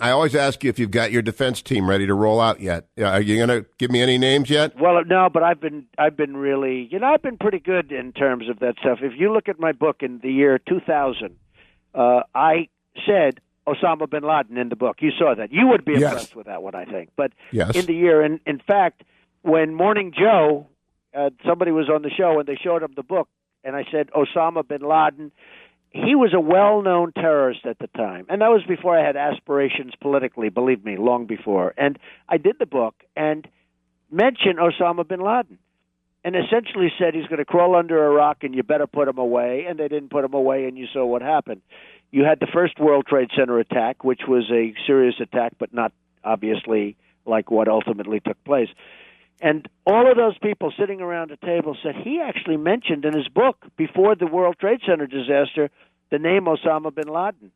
I always ask you if you've got your defense team ready to roll out yet. Are you going to give me any names yet? Well, no, but I've been really, I've been pretty good in terms of that stuff. If you look at my book in the year 2000, I said Osama bin Laden in the book. You saw that. You would be impressed with that one, I think. But in the year, and in fact, when Morning Joe, somebody was on the show and they showed him the book, and I said Osama bin Laden. He was a well-known terrorist at the time, and that was before I had aspirations politically, believe me, long before. And I did the book and mentioned Osama bin Laden and essentially said he's going to crawl under a rock and you better put him away, and they didn't put him away, and you saw what happened. You had the first World Trade Center attack, which was a serious attack, but not obviously like what ultimately took place. And all of those people sitting around a table said he actually mentioned in his book before the World Trade Center disaster the name Osama bin Laden.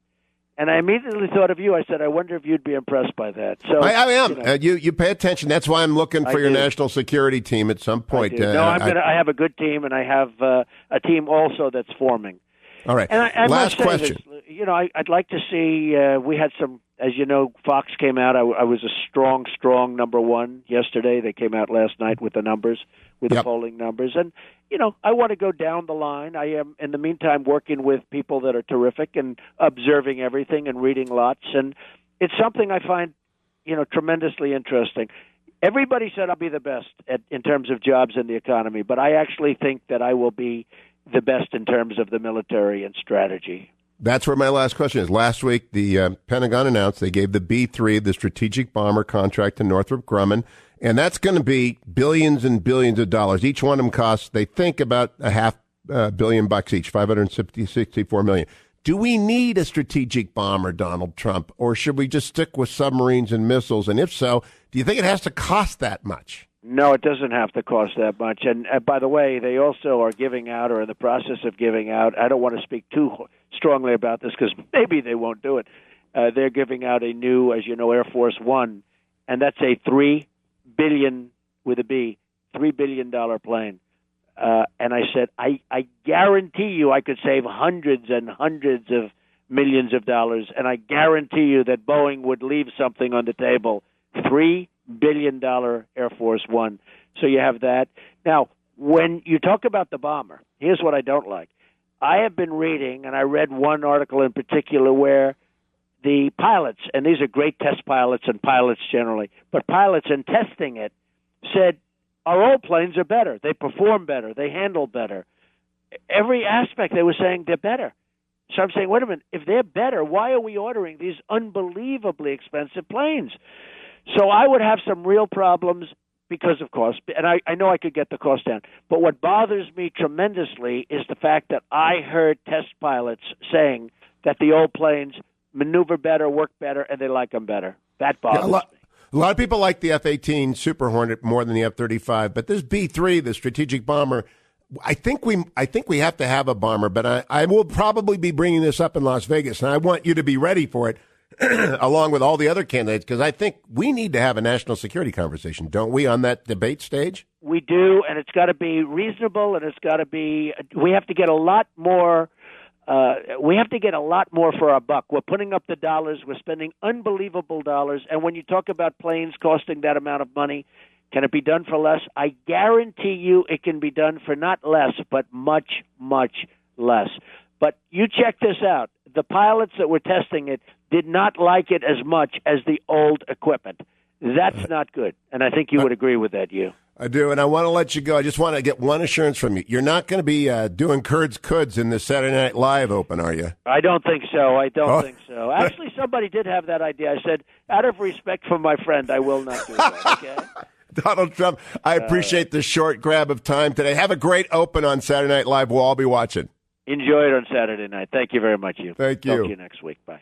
And I immediately thought of you. I said, I wonder if you'd be impressed by that. So I am. You pay attention. That's why I'm looking for your national security team at some point. I have a good team, and I have a team also that's forming. All right. And I Last question. This, I'd like to see. We had some, as you know, Fox came out. I was a strong number one yesterday. They came out last night with the numbers, with the polling numbers, and I want to go down the line. I am, in the meantime, working with people that are terrific and observing everything and reading lots, and it's something I find, tremendously interesting. Everybody said I'll be the best in terms of jobs and the economy, but I actually think that I will be the best in terms of the military and strategy. That's where my last question is. Last week, the Pentagon announced they gave the B-3, the strategic bomber contract to Northrop Grumman, and that's going to be billions and billions of dollars. Each one of them costs, they think, about $500 million each, $564 million. Do we need a strategic bomber, Donald Trump, or should we just stick with submarines and missiles? And if so, do you think it has to cost that much? No, it doesn't have to cost that much. And by the way, they also are giving out, or in the process of giving out, I don't want to speak too strongly about this because maybe they won't do it. They're giving out a new, as you know, Air Force One, and that's a $3 billion, with a B, $3 billion plane. And I said, I guarantee you I could save hundreds and hundreds of millions of dollars, and I guarantee you that Boeing would leave something on the table. $3 billion Air Force One. So you have that. Now, when you talk about the bomber, here's what I don't like. I have been reading, and I read one article in particular where the pilots, and these are great test pilots and pilots generally, but pilots in testing it said, our old planes are better. They perform better. They handle better. Every aspect they were saying they're better. So I'm saying, wait a minute, if they're better, why are we ordering these unbelievably expensive planes? So I would have some real problems because of cost, and I know I could get the cost down. But what bothers me tremendously is the fact that I heard test pilots saying that the old planes maneuver better, work better, and they like them better. That bothers me. A lot of people like the F-18 Super Hornet more than the F-35, but this B-3, the strategic bomber, I think we have to have a bomber, but I will probably be bringing this up in Las Vegas, and I want you to be ready for it. Along with all the other candidates, because I think we need to have a national security conversation, don't we, on that debate stage? We do, and it's got to be reasonable, and it's got to be. We have to get a lot more. We have to get a lot more for our buck. We're putting up the dollars. We're spending unbelievable dollars, and when you talk about planes costing that amount of money, can it be done for less? I guarantee you, it can be done for not less, but much, much less. But you check this out. The pilots that were testing it did not like it as much as the old equipment. That's not good. And I think you would agree with that, you. I do, and I want to let you go. I just want to get one assurance from you. You're not going to be doing Kurds Coulds in the Saturday Night Live Open, are you? I don't think so. I don't think so. Actually, somebody did have that idea. I said, out of respect for my friend, I will not do that, okay? Donald Trump, I appreciate the short grab of time today. Have a great Open on Saturday Night Live. We'll all be watching. Enjoy it on Saturday night. Thank you very much, you. Thank you. Talk to you next week. Bye.